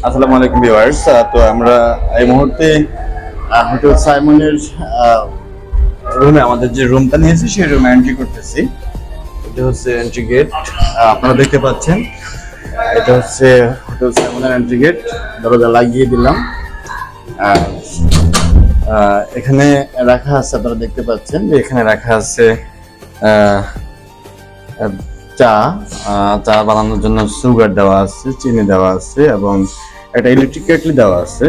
আসসালামু আলাইকুম ভিউয়ার্স। তো আমরা এই মুহূর্তে হোটেল সাইমনের রুমে আমাদের যে রুমটা নিয়েছি সেই রুমে এন্ট্রি করতেছি। এটা হচ্ছে এন্ট্রি গেট, আপনারা দেখতে পাচ্ছেন। এটা হচ্ছে হোটেল সাইমনের এন্ট্রি গেট, দরজা লাগিয়ে দিলাম। আর এখানে রাখা আছে, আপনারা দেখতে পাচ্ছেন যে এখানে রাখা আছে চা বানানোর জন্য সুগার দেওয়া আছে, চিনি দেওয়া আছে এবং একটা ইলেকট্রিক কেটলি দেওয়া আছে।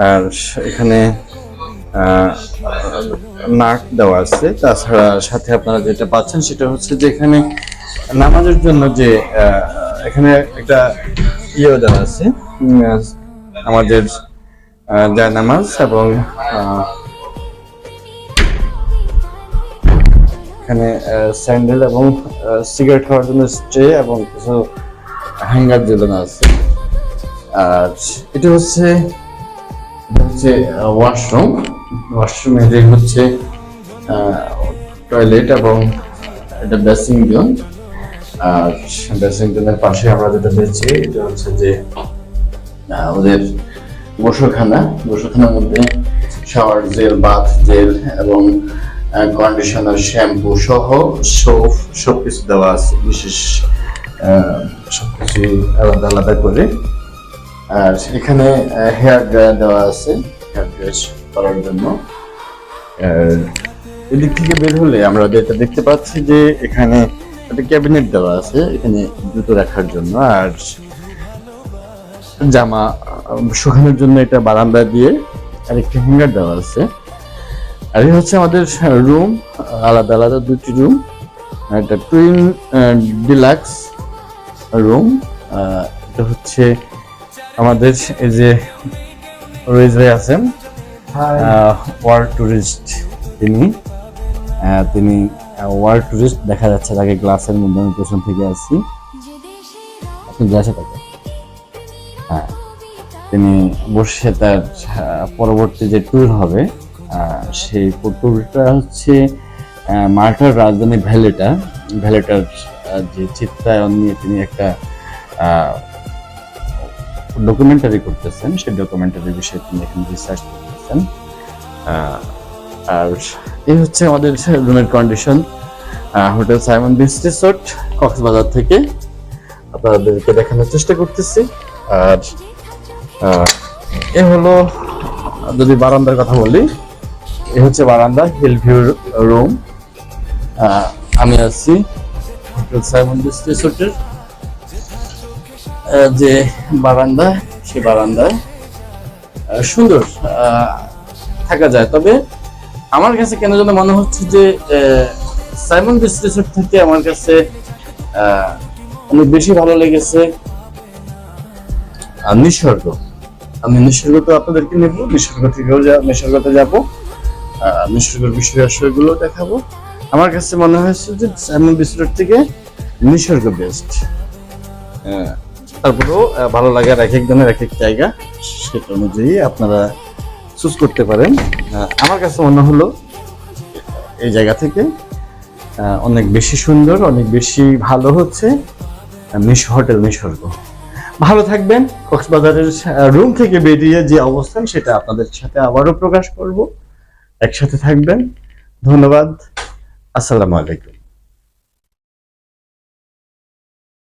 আর এখানে নাট দেওয়া আছে। তাছাড়া সাথে আপনারা যেটা পাচ্ছেন সেটা হচ্ছে যে এখানে নামাজের জন্য যে এখানে একটা ইয়েও দেওয়া আছে, আমাদের জায়নামাজ এবং এখানে স্যান্ডেল এবং সিগারেট খাওয়ার জন্য স্ট্রে এবং কিছু হ্যাঙ্গার ঝুলানো আছে। আর এটা হচ্ছে ওয়াশরুমে যে হচ্ছে টয়লেট এবং এটা বেসিং জোন। আর বেসিং জোনের পাশে আমরা যেটা পেয়েছি এটা হচ্ছে যে ওদের গোসলখানার মধ্যে শাওয়ার জেল, বাথ জেল এবং কন্ডিশনার, শ্যাম্পু সহ সবকিছু দেওয়া আছে, বিশেষ সবকিছু আলাদা আলাদা করে। আর এখানে হেয়ার ড্রায়ার দেওয়া আছে হেয়ার ড্রায়ার করার জন্য। এদিক থেকে বের হলে আমরা যেটা দেখতে পাচ্ছি যে এখানে একটা ক্যাবিনেট দেওয়া আছে, এখানে জুতো রাখার জন্য। আর জামা শুকানোর জন্য এটা বারান্দা দিয়ে আরেকটা হ্যাঙ্গার দেওয়া আছে। আর এই হচ্ছে আমাদের রুম, আলাদা আলাদা দুটি রুম। এটা টুইন ডিলাক্স রুম। এটা হচ্ছে আমাদের এই যে রয়েজ ভাই আছেন, ওয়ার্ল্ড টুরিস্ট। তিনি ওয়ার্ল্ড টুরিস্ট দেখা যাচ্ছে তাকে গ্লাসের মধ্যে, আমি পেছন থেকে আসছি, আপনি গ্লাসে থাকেন। হ্যাঁ, তিনি বসে তার পরবর্তী যে ট্যুর হবে সেই ট্যুরটা হচ্ছে মাল্টার রাজধানী ভ্যালেটার যে চিত্রায়ন নিয়ে তিনি একটা ডকুমেন্টারি করতেছেন। সেই ডকুমেন্টারি বিষয়ে তিনি এখানে রিসার্চ করতেছেন। আর এই হচ্ছে আমাদের রুমের condition hotel Simon beach resort Cox's Bazar থেকে আপনাদেরকে দেখানোর চেষ্টা করতেছি। আর এ হলো, যদি বারান্দার কথা বলি, এ হচ্ছে বারান্দা, হিল ভিউ রুম। আমি আছি হোটেল সাইমন বিচ রিসোর্টের যে বারান্দা, সেই বারান্দায় সুন্দর থাকা যায়। তবে আমার কাছে কেন যেন মনে হচ্ছে যে সাইমন বিচ রিসোর্ট থেকে আমার কাছে অনেক বেশি ভালো লেগেছে নিসর্গ। আমি নিসর্গ তো আপনাদেরকে নেব, নিসর্গতে যাবো, নিসর্গের বিষয়গুলো দেখাবো। আমার কাছে মনে হয়েছে যে সাইমন বিচ রিসোর্ট থেকে নিসর্গ বেস্ট। তারপরেও ভালো লাগার এক একজনের এক এক জায়গা, সেটা অনুযায়ী আপনারা চুজ করতে পারেন। আমার কাছে মনে হলো এই জায়গা থেকে অনেক বেশি সুন্দর, অনেক বেশি ভালো হচ্ছে হোটেল নিসর্গ। ভালো থাকবেন। কক্সবাজারের রুম থেকে বেরিয়ে যে অবস্থান সেটা আপনাদের সাথে আবারও প্রকাশ করব। একসাথে থাকবেন। ধন্যবাদ। আসসালামু আলাইকুম।